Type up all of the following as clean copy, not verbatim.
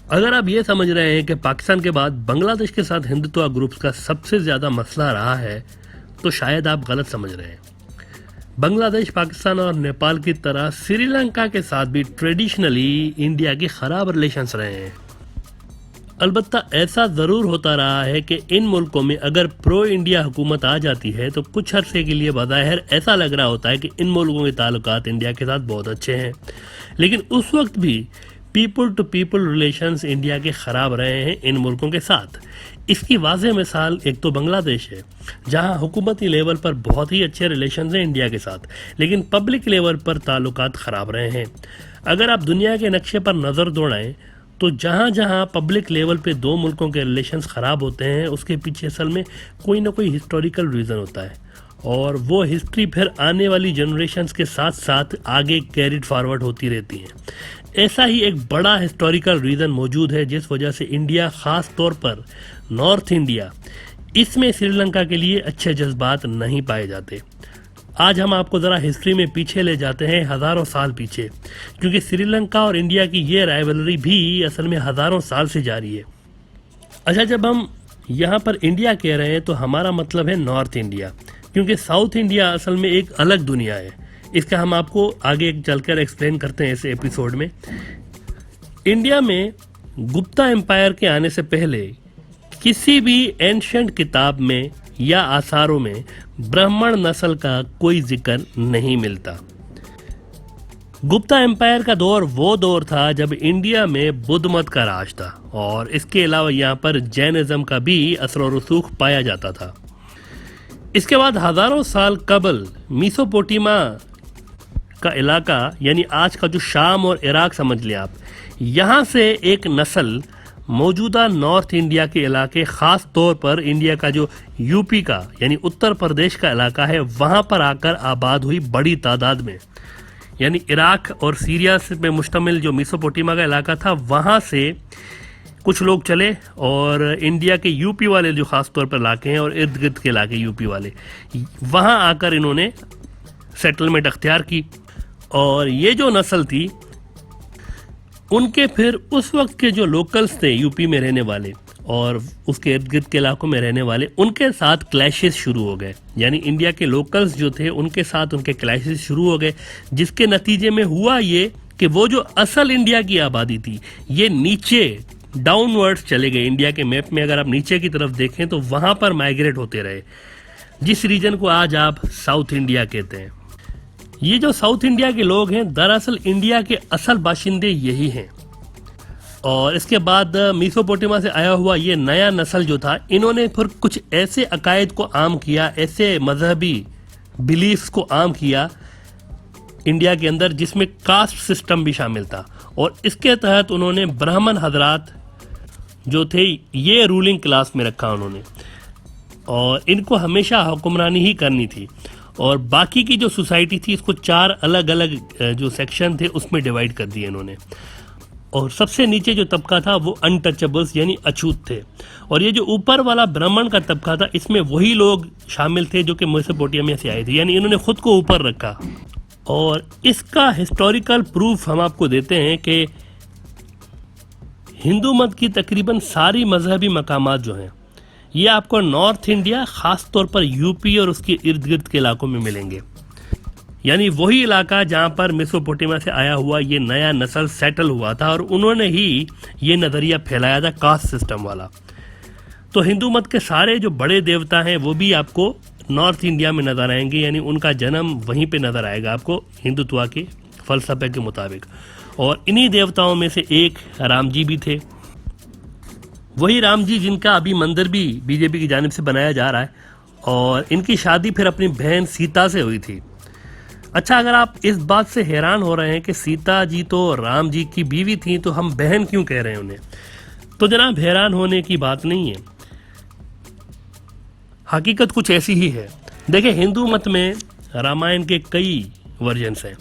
अगर आप ये समझ रहे हैं कि पाकिस्तान के बाद बांग्लादेश के साथ हिंदुत्व ग्रुप्स का सबसे ज़्यादा मसला रहा है, तो शायद आप गलत समझ रहे हैं। बांग्लादेश, पाकिस्तान और नेपाल की तरह श्रीलंका के साथ भी ट्रेडिशनली इंडिया के खराब रिलेशंस रहे हैं। अलबत्ता ऐसा ज़रूर होता रहा है कि इन मुल्कों में अगर प्रो इंडिया हुकूमत आ जाती है तो कुछ अरसे के लिए बज़ाहिर ऐसा लग रहा होता है कि इन मुल्कों के ताल्लुकात इंडिया के साथ बहुत अच्छे हैं, लेकिन उस वक्त भी people to people relations India के ख़राब रहे हैं इन मुल्कों के साथ। इसकी वाज़ेह मिसाल एक तो बांग्लादेश है, जहां हुकूमती लेवल पर बहुत ही अच्छे रिलेशंस हैं इंडिया के साथ, लेकिन पब्लिक लेवल पर ताल्लुकात ख़राब रहे हैं। अगर आप दुनिया के नक्शे पर नज़र दौड़ाएं तो जहाँ जहाँ पब्लिक लेवल पे दो मुल्कों के रिलेशंस ख़राब होते हैं, उसके पीछे असल में कोई ना कोई हिस्टोरिकल रीज़न होता है, और वो हिस्ट्री फिर आने वाली जनरेशन्स के साथ साथ आगे कैरिड फॉरवर्ड होती रहती है। ऐसा ही एक बड़ा हिस्टोरिकल रीज़न मौजूद है जिस वजह से इंडिया, ख़ास तौर पर नॉर्थ इंडिया, इसमें श्रीलंका के लिए अच्छे जज्बात नहीं पाए जाते। आज हम आपको ज़रा हिस्ट्री में पीछे ले जाते हैं, हज़ारों साल पीछे, क्योंकि श्रीलंका और इंडिया की ये राइवलरी भी असल में हज़ारों साल से जारी है। अच्छा, जब हम यहाँ पर इंडिया कह रहे हैं तो हमारा मतलब है नॉर्थ इंडिया, क्योंकि साउथ इंडिया असल में एक अलग दुनिया है। इसका हम आपको आगे चलकर एक्सप्लेन करते हैं इस एपिसोड में। इंडिया में गुप्ता एम्पायर के आने से पहले किसी भी एंशिएंट किताब में या आसारों में ब्राह्मण नस्ल का कोई जिक्र नहीं मिलता। गुप्ता एम्पायर का दौर वो दौर था जब इंडिया में बुद्ध मत का राज था, और इसके अलावा यहाँ पर जैनिज्म का भी असर और रसूख पाया जाता था। इसके बाद हज़ारों साल कबल मेसोपोटामिया का इलाका, यानी आज का जो शाम और इराक समझ लें आप, यहाँ से एक नस्ल मौजूदा नॉर्थ इंडिया के इलाके, ख़ास तौर पर इंडिया का जो यूपी का यानी उत्तर प्रदेश का इलाका है, वहाँ पर आकर आबाद हुई बड़ी तादाद में। यानी इराक और सीरिया में मुश्तमिल जो मेसोपोटामिया का इलाका था, वहाँ से कुछ लोग चले और इंडिया के यूपी वाले जो ख़ास तौर पर इलाके हैं और इर्द गिर्द के इलाके यूपी वाले, वहाँ आकर इन्होंने सेटलमेंट अख्तियार की। और ये जो नस्ल थी, उनके फिर उस वक्त के जो लोकल्स थे यूपी में रहने वाले और उसके इर्द गिर्द के इलाकों में रहने वाले, उनके साथ क्लैशेस शुरू हो गए। यानी इंडिया के लोकल्स जो थे उनके साथ उनके क्लैशेस शुरू हो गए, जिसके नतीजे में हुआ ये कि वो जो असल इंडिया की आबादी थी, ये नीचे डाउनवर्ड्स चले गए। इंडिया के मैप में अगर आप नीचे की तरफ देखें तो वहाँ पर माइग्रेट होते रहे, जिस रीजन को आज आप साउथ इंडिया कहते हैं। ये जो साउथ इंडिया के लोग हैं, दरअसल इंडिया के असल बाशिंदे यही हैं। और इसके बाद मेसोपोटामिया से आया हुआ ये नया नस्ल जो था, इन्होंने फिर कुछ ऐसे अकायद को आम किया, ऐसे मजहबी बिलीफ्स को आम किया इंडिया के अंदर, जिसमें कास्ट सिस्टम भी शामिल था। और इसके तहत उन्होंने ब्राह्मण हजरात जो थे ये रूलिंग क्लास में रखा उन्होंने, और इनको हमेशा हुक्मरानी ही करनी थी। और बाकी की जो सोसाइटी थी, इसको 4 अलग अलग जो सेक्शन थे उसमें डिवाइड कर दिए इन्होंने। और सबसे नीचे जो तबका था वो अनटचेबल्स यानी अछूत थे, और ये जो ऊपर वाला ब्राह्मण का तबका था, इसमें वही लोग शामिल थे जो कि मेसोपोटामिया से आए थे। यानी इन्होंने खुद को ऊपर रखा। और इसका हिस्टोरिकल प्रूफ हम आपको देते हैं कि हिंदू मत की तकरीबन सारी मजहबी मकामात जो हैं, ये आपको नॉर्थ इंडिया, ख़ास तौर पर यूपी और उसके इर्द गिर्द के इलाकों में मिलेंगे। यानी वही इलाका जहाँ पर मेसोपोटामिया से आया हुआ ये नया नस्ल सेटल हुआ था, और उन्होंने ही ये नज़रिया फैलाया था कास्ट सिस्टम वाला। तो हिंदू मत के सारे जो बड़े देवता हैं वो भी आपको नॉर्थ इंडिया में नज़र आएंगे, यानी उनका जन्म वहीं पे नज़र आएगा आपको हिंदुत्व के फ़लसफ़े के मुताबिक। और इन्हीं देवताओं में से एक राम जी भी थे, वही राम जी जिनका अभी मंदिर भी बीजेपी की जानिब से बनाया जा रहा है, और इनकी शादी फिर अपनी बहन सीता से हुई थी। अच्छा, अगर आप इस बात से हैरान हो रहे हैं कि सीता जी तो राम जी की बीवी थी, तो हम बहन क्यों कह रहे हैं उन्हें, तो जनाब हैरान होने की बात नहीं है। हकीकत कुछ ऐसी ही है। देखिए, हिंदू मत में रामायण के कई वर्जन्स हैं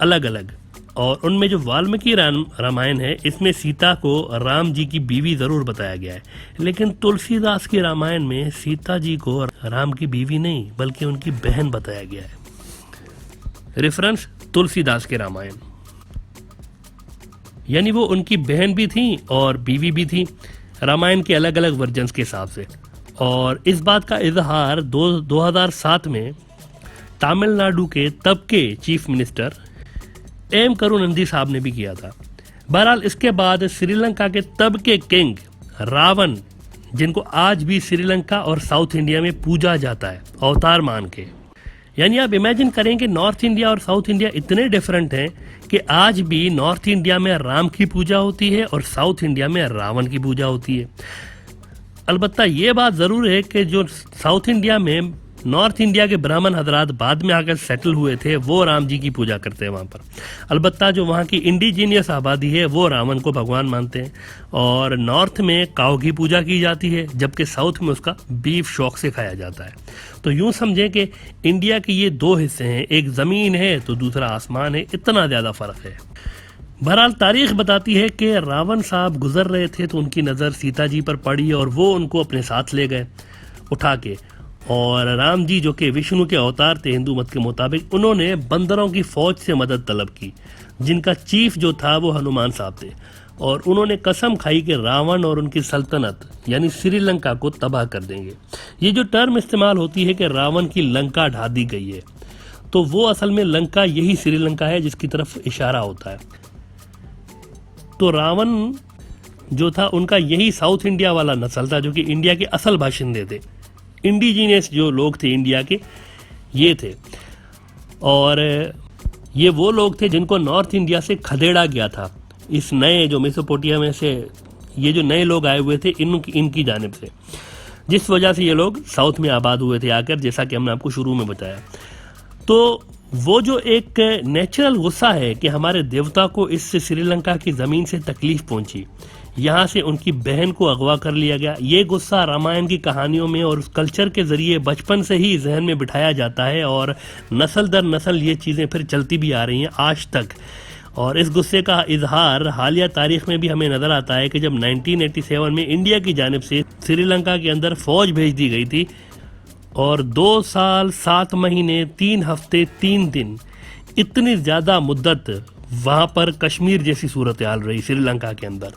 अलग अलग, और उनमें जो वाल्मीकि रामायण है, इसमें सीता को राम जी की बीवी ज़रूर बताया गया है, लेकिन तुलसीदास के रामायण में सीता जी को राम की बीवी नहीं बल्कि उनकी बहन बताया गया है। रेफरेंस तुलसीदास के रामायण। यानी वो उनकी बहन भी थी और बीवी भी थी, रामायण के अलग अलग वर्जन्स के हिसाब से। और इस बात का इजहार 2007 में तमिलनाडु के तब के चीफ मिनिस्टर एम करुणानिधि साहब ने भी किया था। बहरहाल इसके बाद श्रीलंका के तब के किंग रावण, जिनको आज भी श्रीलंका और साउथ इंडिया में पूजा जाता है अवतार मान के, यानी आप इमेजिन करें कि नॉर्थ इंडिया और साउथ इंडिया इतने डिफरेंट हैं कि आज भी नॉर्थ इंडिया में राम की पूजा होती है और साउथ इंडिया में रावण की पूजा होती है। अलबत्ता ये बात ज़रूर है कि जो साउथ इंडिया में नॉर्थ इंडिया के ब्राह्मण हजरात बाद में आकर सेटल हुए थे वो राम जी की पूजा करते हैं वहाँ पर। अलबत्ता जो वहाँ की इंडिजीनियस आबादी है वो रावण को भगवान मानते हैं और नॉर्थ में काऊ की पूजा की जाती है, जबकि साउथ में उसका बीफ शौक से खाया जाता है। तो यूँ समझें कि इंडिया के ये दो हिस्से हैं, एक ज़मीन है तो दूसरा आसमान है, इतना ज़्यादा फ़र्क है। बहरहाल तारीख बताती है कि रावण साहब गुजर रहे थे तो उनकी नज़र सीता जी पर पड़ी और वो उनको अपने साथ ले गए उठा के। और राम जी जो कि विष्णु के अवतार थे हिंदू मत के मुताबिक, उन्होंने बंदरों की फौज से मदद तलब की, जिनका चीफ जो था वो हनुमान साहब थे। और उन्होंने कसम खाई कि रावण और उनकी सल्तनत यानी श्रीलंका को तबाह कर देंगे। ये जो टर्म इस्तेमाल होती है कि रावण की लंका ढा दी गई है, तो वो असल में लंका यही श्रीलंका है जिसकी तरफ इशारा होता है। तो रावण जो था उनका यही साउथ इंडिया वाला नस्ल था, जो कि इंडिया के असल बाशिंदे थे, इंडिजीनियस जो लोग थे इंडिया के ये थे। और ये वो लोग थे जिनको नॉर्थ इंडिया से खदेड़ा गया था, इस नए जो मेसोपोटामिया में से ये जो नए लोग आए हुए थे इनकी जानिब से, जिस वजह से ये लोग साउथ में आबाद हुए थे आकर, जैसा कि हमने आपको शुरू में बताया। तो वो जो एक नेचुरल गुस्सा है कि हमारे देवता को इससे श्रीलंका की ज़मीन से तकलीफ पहुंची, यहाँ से उनकी बहन को अगवा कर लिया गया, ये गुस्सा रामायण की कहानियों में और उस कल्चर के ज़रिए बचपन से ही जहन में बिठाया जाता है और नस्ल दर नस्ल ये चीज़ें फिर चलती भी आ रही हैं आज तक। और इस गुस्से का इजहार हालिया तारीख में भी हमें नज़र आता है कि जब 1987 में इंडिया की जानिब से श्रीलंका के अंदर फ़ौज भेज दी गई थी और 2 साल 7 महीने 3 हफ्ते 3 दिन इतनी ज़्यादा मुद्दत वहाँ पर कश्मीर जैसी सूरत हाल रही श्रीलंका के अंदर।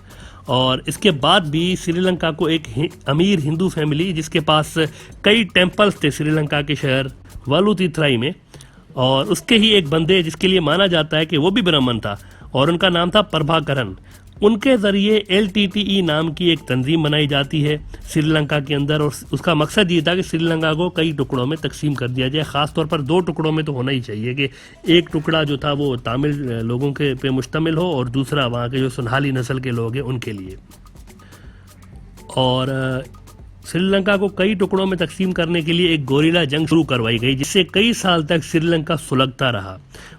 और इसके बाद भी श्रीलंका को एक अमीर हिंदू फैमिली जिसके पास कई टेम्पल्स थे श्रीलंका के शहर वालुतिथराई में, और उसके ही एक बंदे जिसके लिए माना जाता है कि वो भी ब्राह्मण था और उनका नाम था प्रभाकरन, उनके ज़रिए LTTE नाम की एक तंजीम बनाई जाती है श्रीलंका के अंदर। और उसका मकसद ये था कि श्रीलंका को कई टुकड़ों में तकसीम कर दिया जाए, ख़ास तौर पर 2 टुकड़ों में तो होना ही चाहिए कि एक टुकड़ा जो था वो तमिल लोगों के पे मुश्तमिल हो और दूसरा वहाँ के जो सुनहाली नस्ल के लोग हैं उनके लिए। और श्रीलंका को कई टुकड़ों में तकसीम करने के लिए एक गोरिल्ला जंग शुरू करवाई गई, जिससे कई साल तक श्रीलंका सुलगता रहा।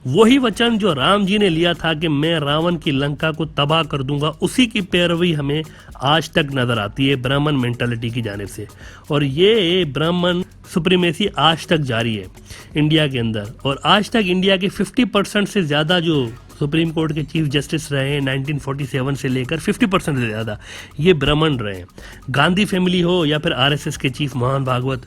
वही वचन जो राम जी ने लिया था कि मैं रावण की लंका को तबाह कर दूंगा, उसी की पैरवी हमें आज तक नजर आती है ब्राह्मण मेंटालिटी की जानिब से। और ये ब्राह्मण सुप्रीमेसी आज तक जारी है इंडिया के अंदर। और आज तक इंडिया के 50% से ज़्यादा जो सुप्रीम कोर्ट के चीफ जस्टिस रहे हैं 1947 से लेकर 50% से ज़्यादा ये ब्राह्मण रहे हैं। गांधी फैमिली हो या फिर RSS के chief Mohan Bhagwat,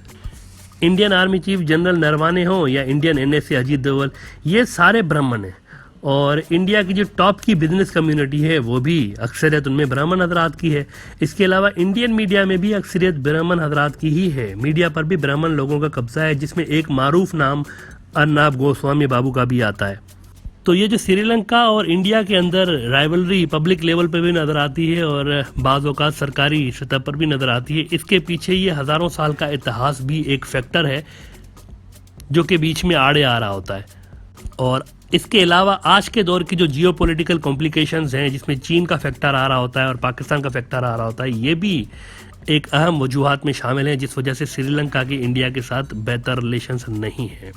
Indian army chief general Naravane हो या इंडियन NSA अजीत डोवल, ये सारे ब्राह्मण हैं। और इंडिया की जो टॉप की बिजनेस कम्युनिटी है वो भी अक्सरियत उनमें ब्राह्मण हजरात की है। इसके अलावा इंडियन मीडिया में भी अक्सरियत ब्राह्मण हजरात की ही है। मीडिया पर भी ब्राह्मण लोगों का कब्जा है, जिसमें एक मारूफ नाम अर्नाब गोस्वामी बाबू का भी आता है। तो ये जो श्रीलंका और इंडिया के अंदर राइवलरी पब्लिक लेवल पे भी नज़र आती है और बाज़ औक़ात सरकारी सतह पर भी नज़र आती है, इसके पीछे ये हज़ारों साल का इतिहास भी एक फैक्टर है जो कि बीच में आड़े आ रहा होता है। और इसके अलावा आज के दौर की जो जियो पॉलिटिकल कॉम्प्लिकेशंस हैं, जिसमें चीन का फैक्टर आ रहा होता है और पाकिस्तान का फैक्टर आ रहा होता है, ये भी एक अहम वजूहात में शामिल हैं जिस वजह से श्रीलंका की इंडिया के साथ बेहतर रिलेशंस नहीं हैं।